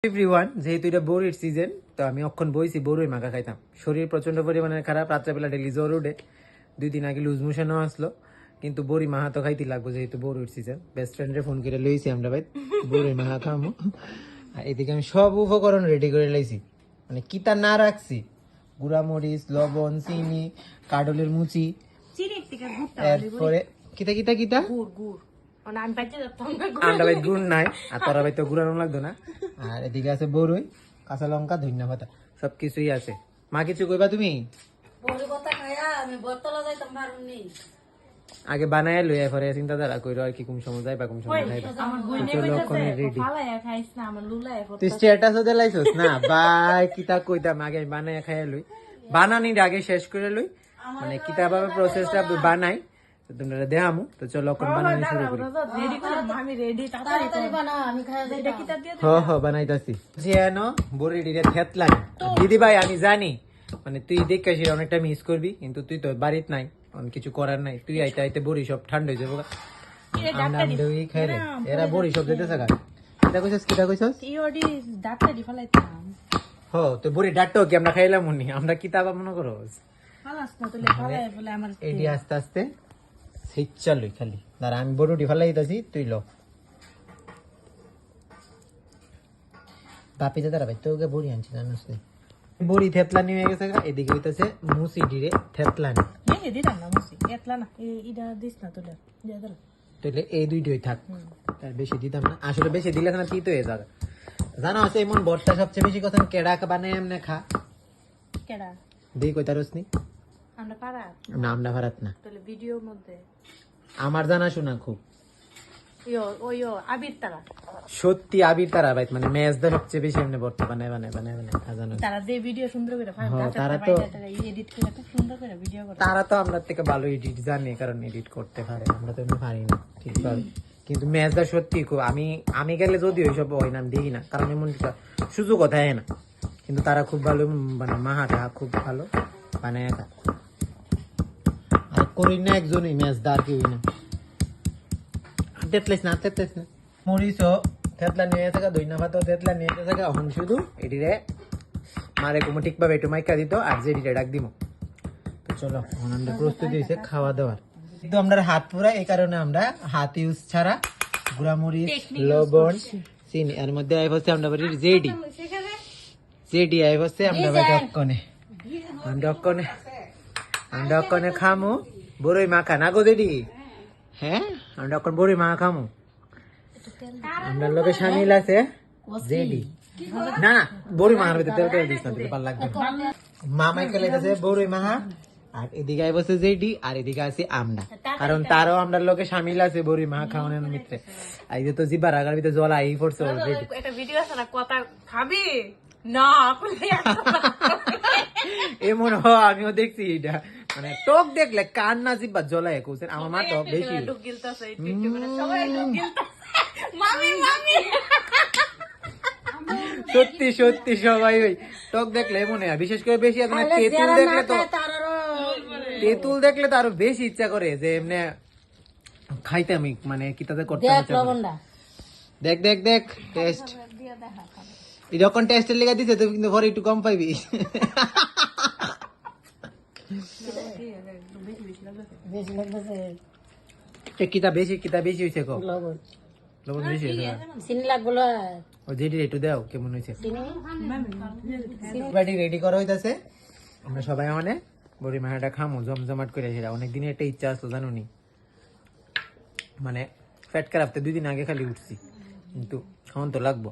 Everyone, যেহেতু এটা বড়ির সিজন, তো আমি অক্ষণ বইছি বড়ই মাখা খাইতাম। শরীর প্রচন্ড পরিমাণে খারাপ, রাত্রেবেলা ডেলি জ্বর উঠে, 2 দিন আগে লুজ মোশনও আসলো, কিন্তু বড়ি মাহা তো খাইতে লাগবো যেহেতু বড়ির সিজন। বেস্ট ফ্রেন্ডে ফোন করে লইছি আমরা ভাই বড়ি মাহা খামো। আর এদিকে আমি সব উপকরণ রেডি করে লাইছি, মানে কিতা না রাখছি, গুঁড়ামরিচ, লবণ, চিনি, কাডলের মুচি, এরপরে কিতা কিতা কিতা আন্ডা ভাই গুড় নাই, আর তোরা ভাই তো গুড়ানো লাগতো না। আর এদিকে আছে বড়ই, কাঁচা লঙ্কা, ধনিয়া পাতা, সবকিছুই আছে। মা কিছু কইবা তুমি? আগে বানায় লই, এরপরে চিন্তা ধারা কইরো আর কি কোন সময় যাইবা কোন সময় যাইবা। চলো কোনে রেডি। তুই স্ট্যাটাসও দেলাইছস না ভাই, কিতা কইতাম আগে বানায় খাইয়া লই, বানানির আগে শেষ করে লই, মানে কিতা ভাবে প্রসেসটা বানাই তোমরা দেখামু। তো চলো কোন বানানি শুরু করি। বানাইতাছি জিয়ানো বড়িটিরে থেতলাই। দিদি ভাই আমি জানি মানে তুই দেখাছিস অনেকটা মিস করবি, কিন্তু তুই তো বাড়িত নাই, কিছু করার নাই। তুই আইতে আইতে বড়ি সব ঠান্ডা হয়ে যাবো। খাই রে এরা বড়ি সব যেতেছে গা। কিতা কইছস কিতা কইছস? হো তো বড়ি ডাটটাও কি আমরা খাইলাম উনি, আমরা কিতাবা মনে করো এডি আস্তে আস্তে সেচ্চা লই খালি। দাঁড়া আমি বড়ুটি ফালাইতাছি, তুই ল বাপি দাদা ভাই তোকে বড়ি আনছি জানোস তুই। বড়ি থেতলানি হয়ে গেছে, এদিকে হইতাছে মুসি ডিরে থেতলানি। তাহলে এই দুইটাই থাক, তার বেশি দিতাম না। আসলে বেশি দিলে না তিত হয়ে যাবে। জানো আছে এমন বর্ষা সবচেয়ে বেশি কথা কেডা বানায় এমনি খা কেডা দেই কইতা রসনি আমরা পারাত না, আমরা পারাত না। তাহলে ভিডিওর মধ্যে আমার জানা শোনা খুব সত্যি আবির তারা ভাই, মানে ম্যাচ দা সবচেয়ে বেশি এমনি বর্ষা বানায় বানায় বানায় বানায় খাজানো। তারা যে ভিডিও সুন্দর করে তারা তো এডিট করে খুব সুন্দর করে ভিডিও করে। তারা তো আমরা থেকে ভালো এডিট জানে, কারণ এডিট করতে পারে, আমরা তো এমনি পারি না ঠিক পারি। কিন্তু ম্যাচ দা সত্যি খুব, আমি গেলে যদি ওইসব হয় না আমি দেখি না, কারণ এমন সুযোগ কথায় না। কিন্তু তারা খুব ভালো মানে মাহাটা খুব ভালো বানায়। আর করি না একজনই ম্যাচ দা, আর কেউই না। তেতলাইস না তেতলাইস না মরিচও তেতলা নিয়ে থাকা, দইনা ভাতও তেতলা নিয়ে থাকা। এখন শুধু এটিরে মারে কুমো ঠিকভাবে একটু মাইকা দিত আর যে এটিরে ডাক দিব। তো চলো এখন আমরা প্রস্তুতি হয়েছে খাওয়া দাওয়ার। কিন্তু আমরা হাত পুরা, এই কারণে আমরা হাত ইউজ ছাড়া গুঁড়ামরিচ, লবণ, চিনি এর মধ্যে আই হচ্ছে আমরা বাড়ির জেডি জেডি আই হচ্ছে আমরা বাড়ি অক্ষণে আমরা অক্ষণে খামু বড়ই মাখা না গো জেডি। হ্যাঁ আমরা এখন বড়ি মাখা খামু। আমরা লোকে শামিল আছে জেডি না না বড়ি মাখার ভিতরে তেল তেল দিস না, দিলে ভালো লাগবে। মামাই খেলে গেছে বড়ি মাখা, আর এদিকে আই বসে জেডি, আর এদিকে আছে আমরা, কারণ তারও আমরা লোকে শামিল আছে বড়ি মাখা খাওয়ানোর মিত্রে। এই যে তো জিবার আগার ভিতরে জল আই পড়ছে অলরেডি। একটা ভিডিও আছে না কথা খাবি না এমন হ, আমিও দেখছি এটা, মানে টক দেখলে কান না জিব্বা জ্বলায় কৌছেন। আমার মা টক বেশি সত্যি সত্যি সবাই ওই টক দেখলে মনে হয়, বিশেষ করে বেশি এখন তেঁতুল দেখলে তো, তেঁতুল দেখলে তো আরো বেশি ইচ্ছা করে যে এমনি খাইতে। আমি মানে কি তাদের করতে দেখ দেখ দেখ টেস্ট যখন টেস্টের লেগে দিছে তো, কিন্তু পরে একটু কম পাইবি। কিতা বেশি হয়েছে গো, লবণ বেশি হয়েছে। চিনি লাগবে ও যেটি একটু দাও কেমন হয়েছে। বাড়ি রেডি করা হইতাছে, আমরা সবাই মানে বড়ি মাখাটা খামো জমজমাট করে। সেটা অনেকদিনই একটা ইচ্ছা আসলো জানুনি, মানে ফ্যাট খারাপ তো 2 দিন আগে খালি উঠছি, কিন্তু খাওয়ান তো লাগবো।